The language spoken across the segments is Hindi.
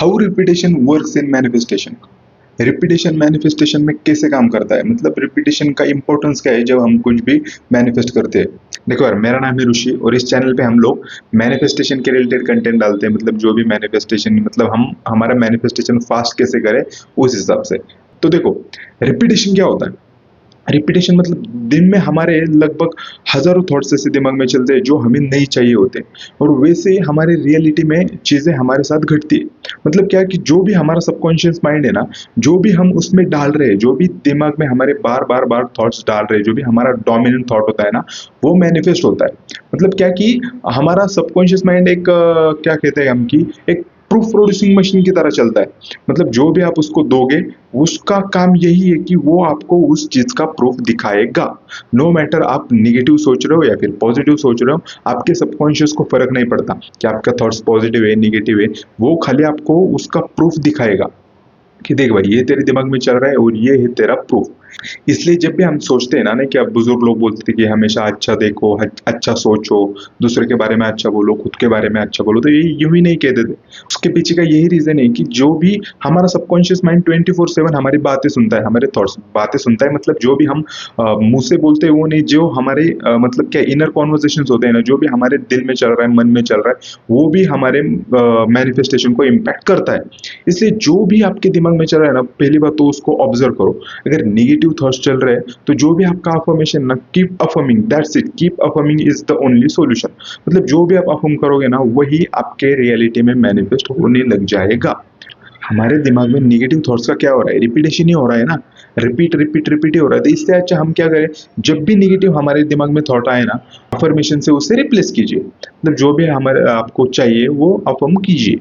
How repetition works in manifestation. Repetition manifestation में कैसे काम करता है, मतलब रिपीटेशन का इंपॉर्टेंस क्या है जब हम कुछ भी मैनिफेस्ट करते हैं। देखो यार, मेरा नाम है ऋषि और इस चैनल पे हम लोग मैनिफेस्टेशन के रिलेटेड कंटेंट डालते हैं, मतलब जो भी मैनिफेस्टेशन, मतलब हम हमारा मैनिफेस्टेशन फास्ट कैसे करें उस हिसाब से। तो देखो, रिपीटेशन क्या होता है। रिपीटेशन मतलब दिन में हमारे लगभग हजारों थॉट्स ऐसे दिमाग में चलते हैं जो हमें नहीं चाहिए होते, और वैसे ही हमारे रियलिटी में चीजें हमारे साथ घटती है। मतलब क्या है कि जो भी हमारा सबकॉन्शियस माइंड है ना, जो भी हम उसमें डाल रहे हैं, जो भी दिमाग में हमारे बार बार बार थॉट्स डाल रहे हैं, जो भी हमारा डोमिनेंट थॉट होता है ना, वो मैनिफेस्ट होता है। मतलब क्या कि हमारा सबकॉन्शियस माइंड एक क्या कहते हैं हम कि एक प्रूफ प्रोड्यूसिंग मशीन की तरह चलता है। मतलब जो भी आप उसको दोगे, उसका काम यही है कि वो आपको उस चीज का प्रूफ दिखाएगा। नो मैटर आप निगेटिव सोच रहे हो या फिर पॉजिटिव सोच रहे हो, आपके सबकॉन्शियस को फर्क नहीं पड़ता कि आपका थॉट्स पॉजिटिव है निगेटिव है। वो खाली आपको उसका प्रूफ दिखाएगा कि देख भाई, ये तेरे दिमाग में चल रहा है और ये है तेरा प्रूफ। इसलिए जब भी हम सोचते हैं ना कि अब बुजुर्ग लोग बोलते थे कि हमेशा अच्छा देखो, अच्छा सोचो, दूसरे के बारे में अच्छा बोलो, खुद के बारे में अच्छा बोलो, तो ये यूं ही नहीं कहते थे। उसके पीछे का यही रीजन है कि जो भी हमारा सबकॉन्शियस माइंड 24/7 हमारी बातें सुनता है, हमारे थॉट्स बातें सुनता है। मतलब जो भी हम मुंह से बोलते हैं वो नहीं, जो हमारे मतलब क्या इनर कॉन्वर्सेशन होते हैं ना, जो भी हमारे दिल में चल रहा है, मन में चल रहा है, वो भी हमारे मैनिफेस्टेशन को इम्पैक्ट करता है। इसलिए जो भी आपके दिमाग में चल रहा है ना, पहली बात तो उसको ऑब्जर्व करो। अगर निगेटिव थॉट्स चल रहे हैं तो जो भी आपका अफर्मेशन ना, keep affirming, that's it, keep affirming is the only solution. मतलब जो भी आप अफर्म करोगे ना, वही आपके रियलिटी में मैनिफेस्ट होने लग जाएगा। हमारे दिमाग में निगेटिव थॉट्स का क्या हो रहा है, रिपीटेशन ही हो रहा है ना, रिपीट रिपीट रिपीट ही हो रहा है। तो इससे अच्छा हम क्या करें, जब भी निगेटिव हमारे दिमाग में थॉट आए ना, अफर्मेशन से उसे रिप्लेस कीजिए। मतलब जो भी हमारे आपको चाहिए वो अफर्म कीजिए।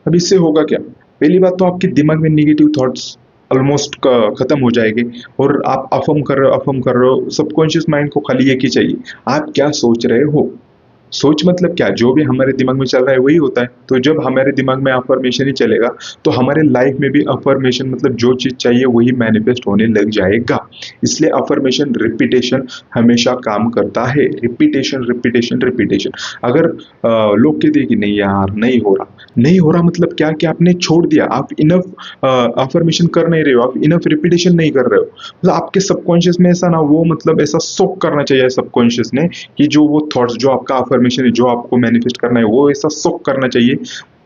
अब इससे होगा क्या, पहली बात तो आपके दिमाग में निगेटिव थॉट्स ऑलमोस्ट खत्म हो जाएंगे, और आप अफर्म कर रहे हो, सबकॉन्शियस माइंड को खाली एक ही चाहिए, आप क्या सोच रहे हो। सोच मतलब क्या, जो भी हमारे दिमाग में चल रहा है वही होता है। तो जब हमारे दिमाग में अफर्मेशन ही चलेगा, तो हमारे लाइफ में भी अफर्मेशन, मतलब जो चीज चाहिए वही मैनिफेस्ट होने लग जाएगा। इसलिए अफर्मेशन रिपीटेशन हमेशा काम करता है। Repetition repetition repetition. अगर लोग कहते हैं कि नहीं यार नहीं हो रहा, नहीं हो रहा, मतलब क्या कि आपने छोड़ दिया, आप इनफ अफर्मेशन कर नहीं रहे हो, आप इनफ रिपीटेशन नहीं कर रहे हो। मतलब आपके सबकॉन्शियस में ऐसा ना, वो मतलब ऐसा सोक करना चाहिए सबकॉन्शियस ने कि जो वो थॉट्स, जो आपका अफर्मेशन है, जो आपको मैनिफेस्ट करना है, वो ऐसा सोक करना चाहिए।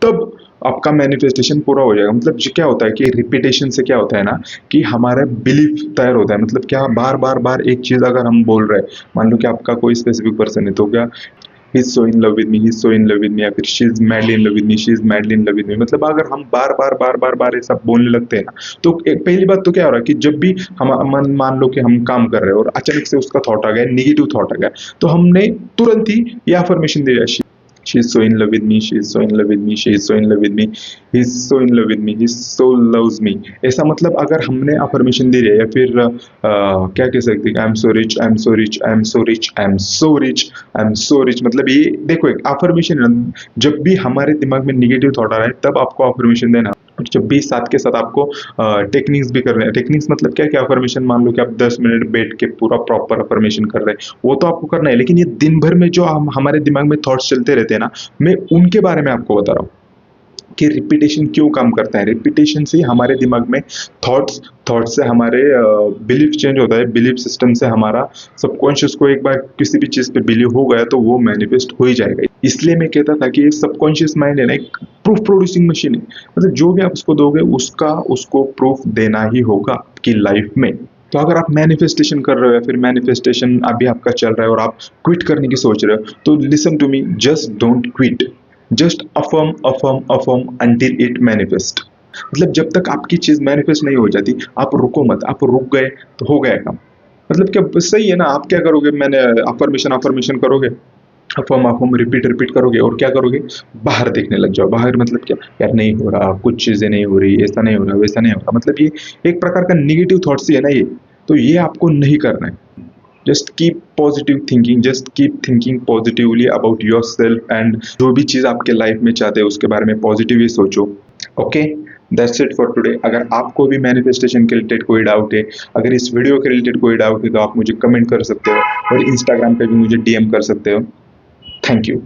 तब आपका मैनिफेस्टेशन पूरा हो जाएगा। मतलब क्या होता है कि रिपीटेशन से क्या होता है ना, कि हमारा बिलीफ तैयार होता है। मतलब क्या, बार बार बार एक चीज अगर हम बोल रहे हैं, मान लो कि आपका कोई स्पेसिफिक पर्सन है, तो क्या he is so in love with me, he is so in love with me, या फिर she is madly in love with me, she is madly in love with me. मतलब अगर हम बार बार बार बार बार ऐसा बोलने लगते हैं ना, तो पहली बात तो क्या हो रहा है कि जब भी हम मान लो कि हम काम कर रहे हैं और अचानक से उसका थॉट आ गया, निगेटिव थॉट आ गया, तो हमने तुरंत ही ये अफर्मेशन दिया, she is so in love with me, she is so in love with me, she is so in love with me, he is so in love with me, he so loves me। ऐसा मतलब अगर हमने अफर्मेशन दी है, या फिर क्या कह सकते हैं, I am so rich, I am so rich, I am so rich, I am so rich, I am so rich. मतलब ये देखो, एक अफर्मेशन है ना, जब भी हमारे दिमाग में निगेटिव थॉट आ रहा है तब आपको अफर्मेशन देना। और जब भी साथ के साथ आपको टेक्निक्स भी कर रहे हैं। टेक्निक्स मतलब क्या क्या, अफर्मेशन मान लो कि आप 10 मिनट बैठ के पूरा प्रॉपर अफर्मेशन कर रहे हैं, वो तो आपको करना है। लेकिन ये दिन भर में जो हमारे दिमाग में थॉट्स चलते रहते हैं ना, मैं उनके बारे में आपको बता रहा हूँ कि रिपीटेशन क्यों काम करता है। रिपीटेशन से हमारे दिमाग में थॉट्स, थॉट से हमारे बिलीफ चेंज होता है, बिलीफ सिस्टम से हमारा सबकॉन्शियस को एक बार किसी भी चीज पे बिलीव हो गया तो वो मैनिफेस्ट हो ही जाएगा। इसलिए मैं कहता था कि सबकॉन्शियस माइंड है ना, एक प्रूफ प्रोड्यूसिंग मशीन है। मतलब जो भी आप उसको दोगे उसका उसको प्रूफ देना ही होगा आपकी लाइफ में। तो अगर आप मैनिफेस्टेशन कर रहे हो, या फिर मैनिफेस्टेशन अभी आपका चल रहा है और आप क्विट करने की सोच रहे हो, तो listen to me, just don't quit, just affirm affirm affirm until it manifest. मतलब जब तक आपकी चीज मैनिफेस्ट नहीं हो जाती, आप रुको मत। आप रुक गए तो हो गया काम। मतलब क्या सही है ना, आप क्या करोगे, मैंने अफर्मेशन अफर्मेशन करोगे, अफर्म अफर्म रिपीट रिपीट करोगे, और क्या करोगे, बाहर देखने लग जाओ। बाहर मतलब क्या यार, नहीं हो रहा, कुछ चीजें नहीं हो रही, ऐसा नहीं हो रहा, वैसा नहीं हो रहा। मतलब ये एक प्रकार का निगेटिव थॉट्स ही है ना ये। तो ये आपको नहीं करना है। Just keep positive thinking, just keep thinking positively about your self, and जो भी चीज आपके लाइफ में चाहते हैं उसके बारे में पॉजिटिव ही सोचो। Okay, that's it for today. अगर आपको भी मैनिफेस्टेशन के रिलेटेड कोई डाउट है, अगर इस वीडियो के रिलेटेड कोई डाउट है, तो आप मुझे कमेंट कर सकते हो, और इंस्टाग्राम पे भी मुझे डीएम कर सकते हो। Thank you.